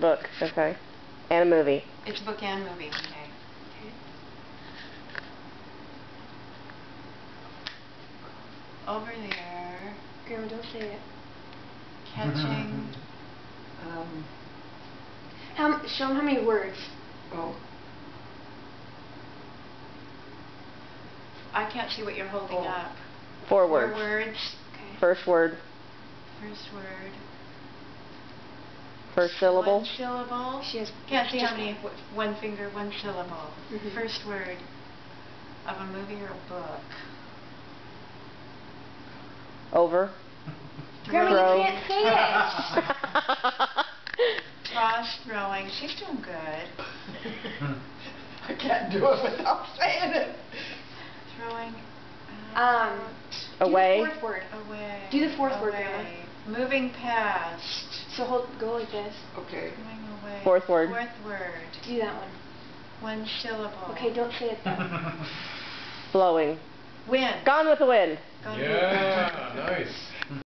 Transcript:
Book, okay. And a movie. It's a book and movie. Okay. Over there. Grandma, don't say it. Catching. Show them how many words. Oh. I can't see what you're holding up. 4 words. 4 words. Okay. First word. First word. First syllable. 1 syllable. She has Can't see how just many. 1 finger, 1 syllable. Mhm. First word of a movie or a book. Over. Grandma, Throw. you can't say it. Toss, throwing. She's doing good. I can't do it without saying it. Throwing. Away. Do the 4th word. Away. Do the 4th word, Away. Moving past. So go like this. Okay. Going away. 4th word. 4th word. Do that one. 1 syllable. Okay, don't say it then. Blowing. Wind. Gone with the Wind. Gone. Yeah, nice.